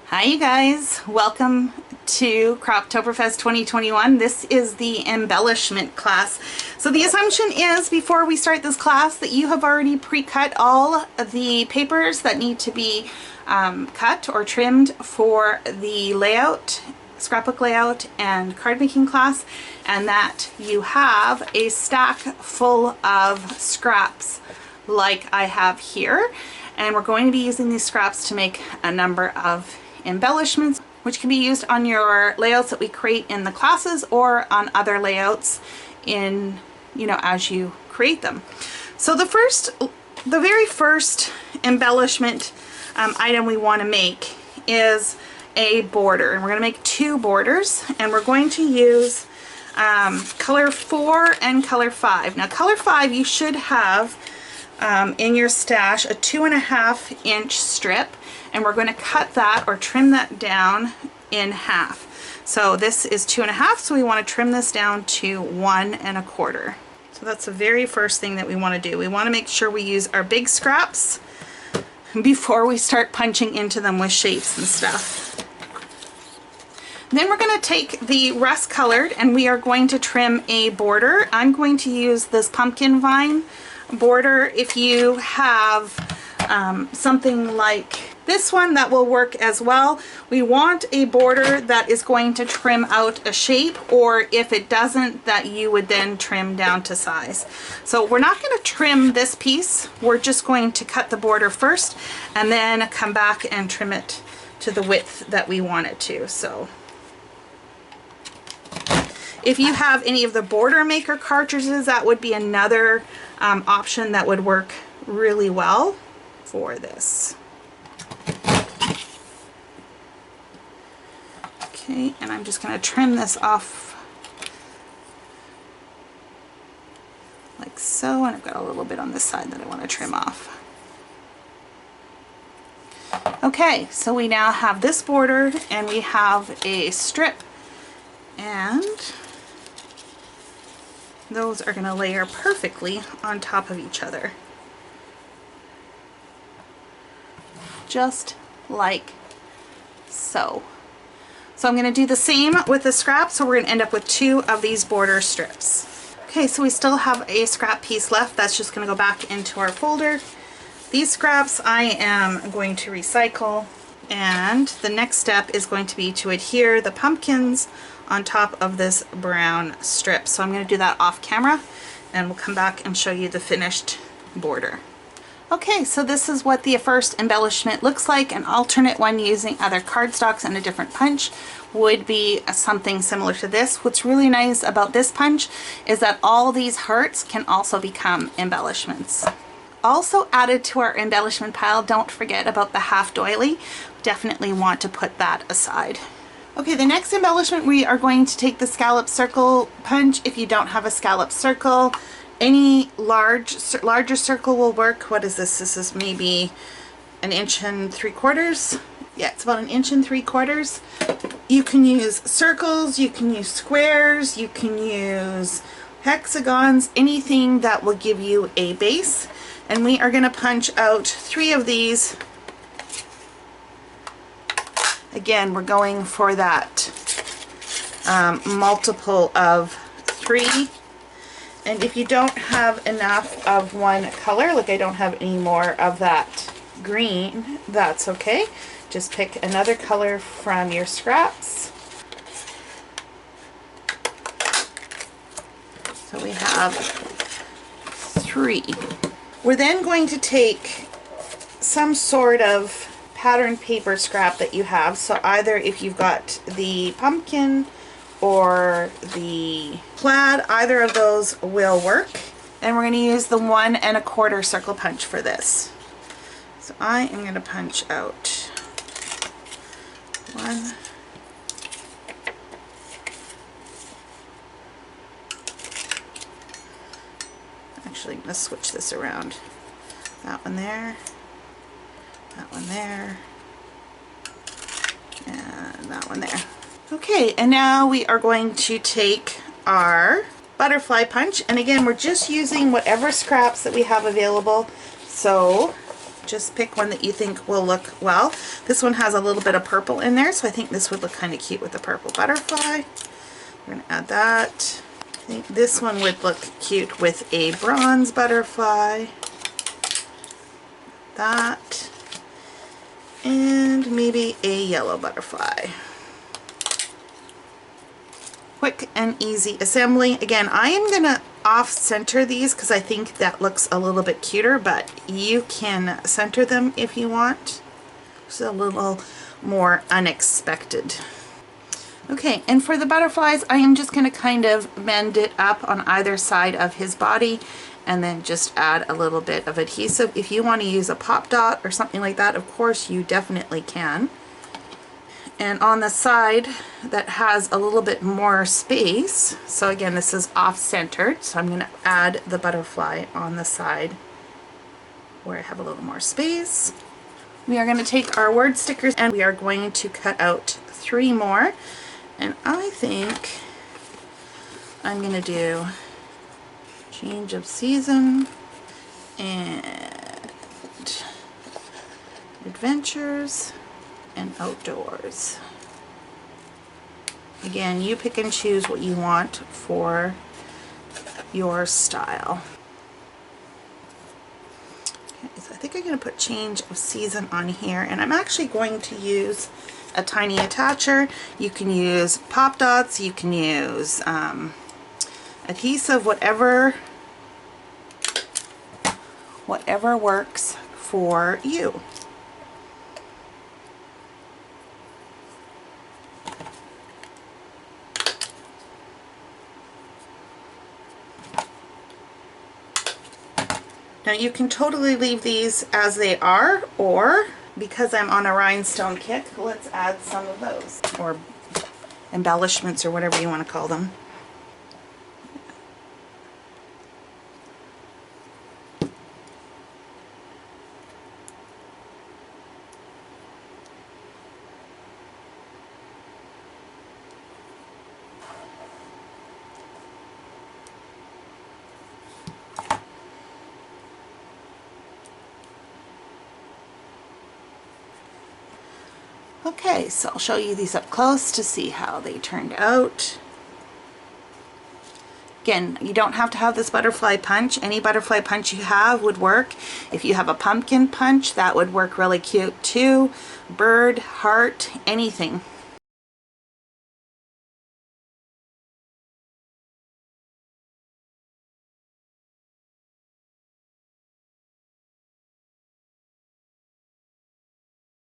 Hi you guys, welcome to Croptoberfest 2021. This is the embellishment class. So the assumption is before we start this class that you have already pre-cut all of the papers that need to be cut or trimmed for the layout, scrapbook layout and card making class, and that you have a stack full of scraps like I have here. And we're going to be using these scraps to make a number of embellishments, which can be used on your layouts that we create in the classes or on other layouts in, as you create them. So the very first embellishment item we want to make is a border, and we're going to make two borders, and we're going to use color 4 and color 5. Now color 5 you should have in your stash a 2.5 inch strip, and we're going to cut that or trim that down in half. So this is 2.5, so we want to trim this down to 1.25. So that's the very first thing that we want to do. We want to make sure we use our big scraps before we start punching into them with shapes and stuff. Then we're going to take the rust colored and we are going to trim a border. I'm going to use this pumpkin vine border. If you have something like this one, that will work as well. We want a border that is going to trim out a shape, or if it doesn't, that you would then trim down to size. So we're not going to trim this piece, we're just going to cut the border first and then come back and trim it to the width that we want it to. So if you have any of the border maker cartridges, that would be another option that would work really well for this. Okay, and I'm just going to trim this off like so, and I've got a little bit on this side that I want to trim off. Okay, so we now have this border and we have a strip, and those are going to layer perfectly on top of each other, just like so. So I'm going to do the same with the scrap, so we're going to end up with 2 of these border strips. Okay, so we still have a scrap piece left. That's just going to go back into our folder. These scraps I am going to recycle, and the next step is going to be to adhere the pumpkins on top of this brown strip. So I'm going to do that off camera, and we'll come back and show you the finished border. Okay, so this is what the first embellishment looks like. An alternate one using other cardstocks and a different punch would be something similar to this. What's really nice about this punch is that all these hearts can also become embellishments. Also added to our embellishment pile, don't forget about the half doily. Definitely want to put that aside. Okay, the next embellishment, we are going to take the scallop circle punch. If you don't have a scallop circle, any larger circle will work. What is this? This is maybe 1 3/4 inches. Yeah, it's about 1 3/4 inches. You can use circles, you can use squares, you can use hexagons, anything that will give you a base. And we are going to punch out 3 of these. Again, we're going for that multiple of 3. And if you don't have enough of one color, like I don't have any more of that green, that's okay. Just pick another color from your scraps. So we have 3. We're then going to take some sort of patterned paper scrap that you have. So either if you've got the pumpkin or the plaid, either of those will work. And we're going to use the 1 1/4 circle punch for this. So I am going to punch out 1. Actually, I'm going to switch this around. That one there, that one there, and that one there. Okay, and now we are going to take our butterfly punch, and again we're just using whatever scraps that we have available. So Just pick one that you think will look well. This one has a little bit of purple in there, so I think this would look kind of cute with the purple butterfly. We're going to add that. I think this one would look cute with a bronze butterfly. That. And maybe a yellow butterfly. Quick and easy assembly. Again, I am going to off-center these because I think that looks a little bit cuter, but you can center them if you want. It's a little more unexpected. Okay, and for the butterflies, I am just going to kind of bend it up on either side of his body and then just add a little bit of adhesive. If you want to use a pop dot or something like that, of course you definitely can. And on the side that has a little bit more space, so again this is off-centered, so I'm going to add the butterfly on the side where I have a little more space. We are going to take our word stickers and we are going to cut out 3 more, and I think I'm going to do change of season and adventures and outdoors. Again, you pick and choose what you want for your style. Okay, so I think I'm going to put change of season on here, and I'm actually going to use a tiny attacher. You can use pop dots, you can use adhesive, whatever works for you. Now you can totally leave these as they are, or because I'm on a rhinestone kit, let's add some of those, or embellishments, or whatever you want to call them. Okay, so I'll show you these up close to see how they turned out. Again, you don't have to have this butterfly punch. Any butterfly punch you have would work. If you have a pumpkin punch, that would work really cute too. Bird, heart, anything.